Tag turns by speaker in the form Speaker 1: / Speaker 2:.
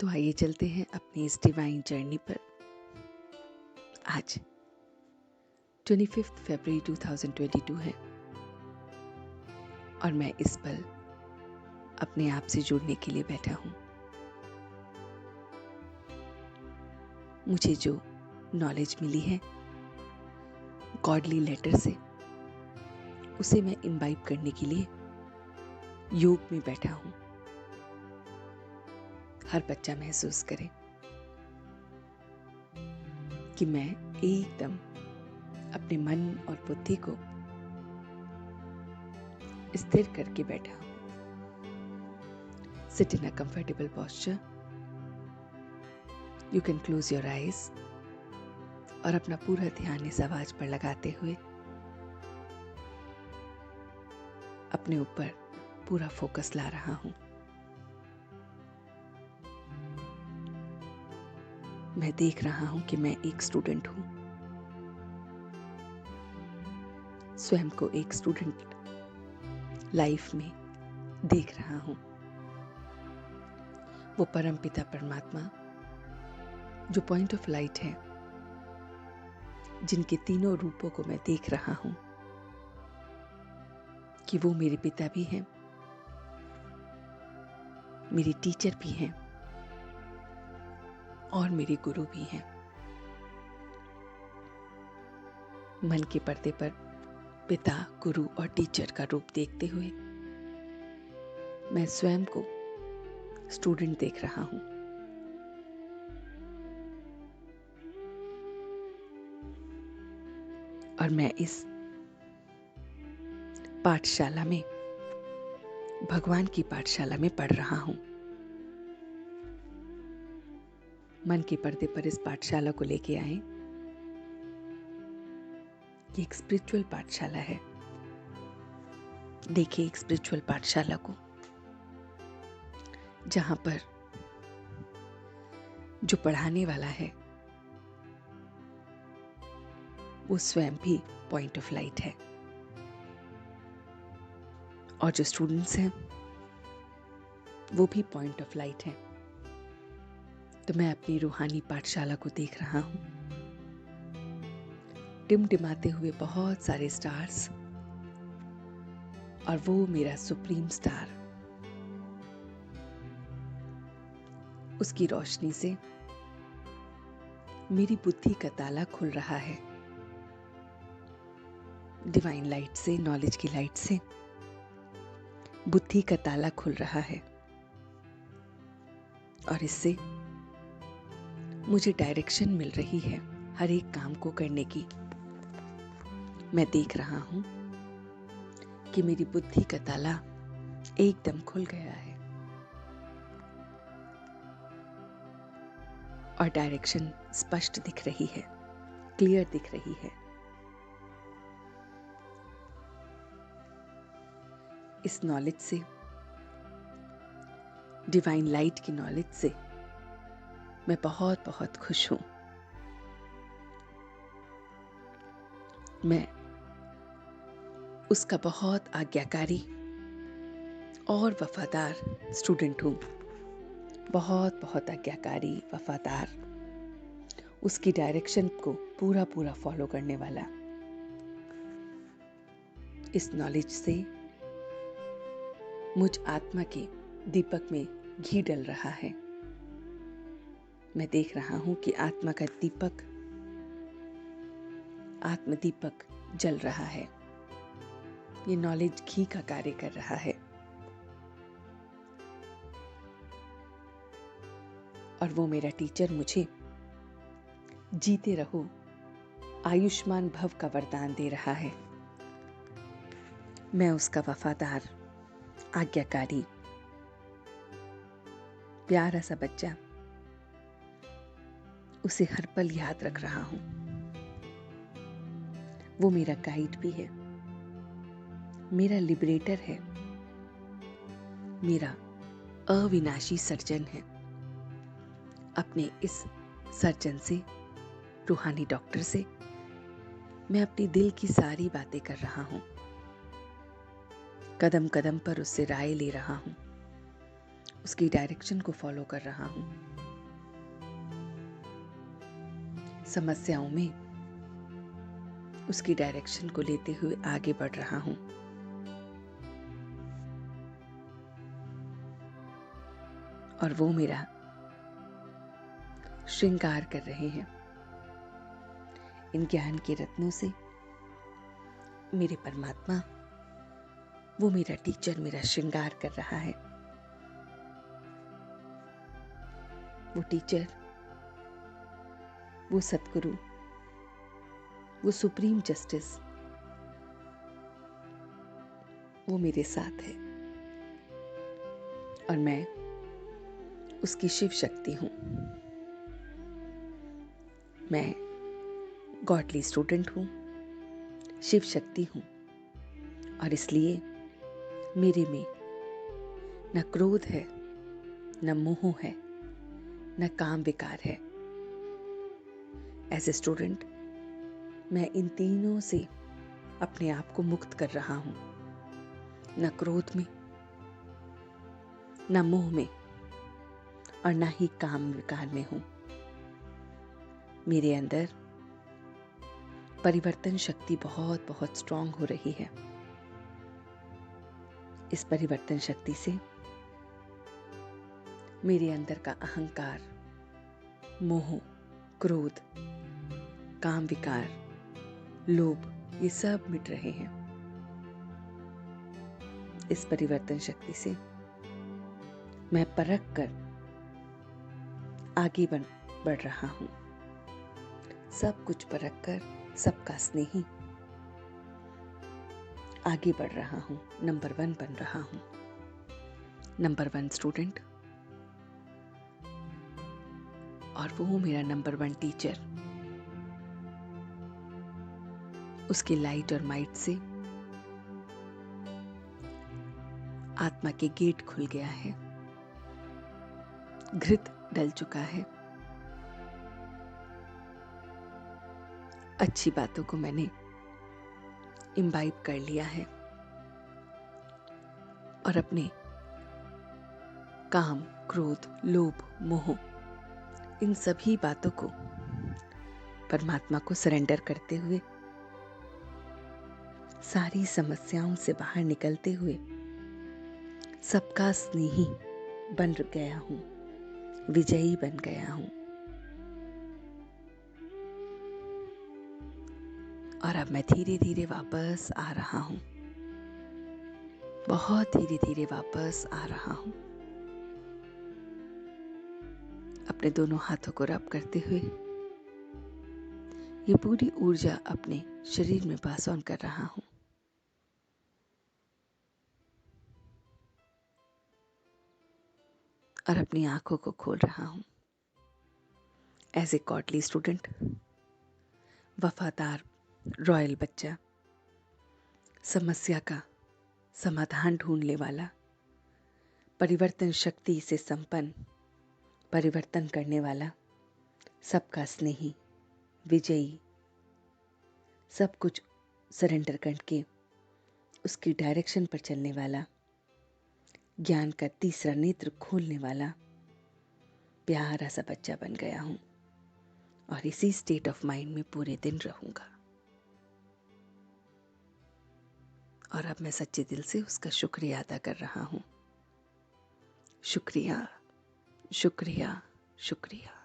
Speaker 1: तो आइए चलते हैं अपनी इस डिवाइन जर्नी पर। आज 25 फरवरी 2022 है और मैं इस पल अपने आप से जुड़ने के लिए बैठा हूँ। मुझे जो नॉलेज मिली है गॉडली लेटर से, उसे मैं इम्बाइब करने के लिए योग में बैठा हूँ। हर बच्चा महसूस करे कि मैं एकदम अपने मन और बुद्धि को स्थिर करके बैठा हूँ। Sit in a comfortable posture. You can close your eyes और अपना पूरा ध्यान इस आवाज पर लगाते हुए अपने ऊपर पूरा फोकस ला रहा हूँ। मैं देख रहा हूँ कि मैं एक स्टूडेंट हूँ। स्वयं को एक स्टूडेंट लाइफ में देख रहा हूँ। वो परमपिता परमात्मा जो पॉइंट ऑफ लाइट है, जिनके तीनों रूपों को मैं देख रहा हूँ कि वो मेरे पिता भी हैं, मेरे टीचर भी हैं और मेरे गुरु भी हैं। मन के पर्दे पर पिता, गुरु और टीचर का रूप देखते हुए मैं स्वयं को स्टूडेंट देख रहा हूँ। और मैं इस पाठशाला में, भगवान की पाठशाला में पढ़ रहा हूँ। मन के पर्दे पर इस पाठशाला को लेके आए। ये एक स्पिरिचुअल पाठशाला है। देखिए एक स्पिरिचुअल पाठशाला को, जहां पर जो पढ़ाने वाला है वो स्वयं भी पॉइंट ऑफ लाइट है और जो स्टूडेंट्स हैं वो भी पॉइंट ऑफ लाइट हैं। तो मैं अपनी रूहानी पाठशाला को देख रहा हूँ। टिमटिमाते हुए बहुत सारे स्टार्स और वो मेरा सुप्रीम स्टार, उसकी रोशनी से मेरी बुद्धि का ताला खुल रहा है। डिवाइन लाइट से, नॉलेज की लाइट से बुद्धि का ताला खुल रहा है और इससे मुझे डायरेक्शन मिल रही है हर एक काम को करने की। मैं देख रहा हूं कि मेरी बुद्धि का ताला एकदम खुल गया है और डायरेक्शन स्पष्ट दिख रही है, क्लियर दिख रही है। इस नॉलेज से, डिवाइन लाइट की नॉलेज से मैं बहुत बहुत खुश हूं। मैं उसका बहुत आज्ञाकारी और वफादार स्टूडेंट हूं। बहुत बहुत आज्ञाकारी, वफादार, उसकी डायरेक्शन को पूरा पूरा फॉलो करने वाला। इस नॉलेज से मुझ आत्मा के दीपक में घी डल रहा है। मैं देख रहा हूं कि आत्मा का दीपक, आत्म दीपक जल रहा है। ये नॉलेज घी का कार्य कर रहा है और वो मेरा टीचर मुझे जीते रहो, आयुष्मान भव का वरदान दे रहा है। मैं उसका वफादार, आज्ञाकारी, प्यारा सा बच्चा उसे हर पल याद रख रहा हूं। वो मेरा गाइड भी है, मेरा लिबरेटर है, मेरा अविनाशी सर्जन है। अपने इस सर्जन से, रूहानी डॉक्टर से मैं अपनी दिल की सारी बातें कर रहा हूं। कदम कदम पर उससे राय ले रहा हूं, उसकी डायरेक्शन को फॉलो कर रहा हूँ। समस्याओं में उसकी डायरेक्शन को लेते हुए आगे बढ़ रहा हूँ। और वो मेरा श्रृंगार कर रहे हैं। इन ज्ञान के रत्नों से मेरे परमात्मा, वो मेरा टीचर, मेरा श्रृंगार कर रहा है। वो टीचर, वो सतगुरु, वो सुप्रीम जस्टिस, वो मेरे साथ है और मैं उसकी शिव शक्ति हूं। मैं गॉडली स्टूडेंट हूं, शिव शक्ति हूं, और इसलिए मेरे में न क्रोध है, न मोह है, न काम विकार है। एज ए स्टूडेंट मैं इन तीनों से अपने आप को मुक्त कर रहा हूं। न क्रोध में, न मोह में, और न ही काम विकार में हूं। मेरे अंदर परिवर्तन शक्ति बहुत बहुत स्ट्रांग हो रही है। इस परिवर्तन शक्ति से मेरे अंदर का अहंकार, मोह, क्रोध, काम विकार, लोभ, ये सब मिट रहे हैं। इस परिवर्तन शक्ति से मैं परख कर आगे बढ़ रहा हूं। सब कुछ परख कर, सबका स्नेही आगे बढ़ रहा हूं। नंबर 1 बन रहा हूं। नंबर 1 स्टूडेंट, और वो मेरा नंबर 1 टीचर। उसकी लाइट और माइट से आत्मा के गेट खुल गया है। घृत डल चुका है। अच्छी बातों को मैंने इम्बाइब कर लिया है और अपने काम, क्रोध, लोभ, मोह, इन सभी बातों को परमात्मा को सरेंडर करते हुए, सारी समस्याओं से बाहर निकलते हुए सबका स्नेही बन गया हूं, विजयी बन गया हूं। और अब मैं धीरे धीरे वापस आ रहा हूं। बहुत धीरे धीरे वापस आ रहा हूं। अपने दोनों हाथों को रब करते हुए ये पूरी ऊर्जा अपने शरीर में पास ऑन कर रहा हूं। और अपनी आंखों को खोल रहा हूं। एज ए गॉडली स्टूडेंट, वफादार रॉयल बच्चा, समस्या का समाधान ढूंढने वाला, परिवर्तन शक्ति से संपन्न, परिवर्तन करने वाला, सबका स्नेही, विजयी, सब कुछ सरेंडर करके उसकी डायरेक्शन पर चलने वाला, ज्ञान का तीसरा नेत्र खोलने वाला प्यारा सा बच्चा बन गया हूं। और इसी स्टेट ऑफ माइंड में पूरे दिन रहूंगा। और अब मैं सच्चे दिल से उसका शुक्रिया अदा कर रहा हूं। शुक्रिया, शुक्रिया, शुक्रिया।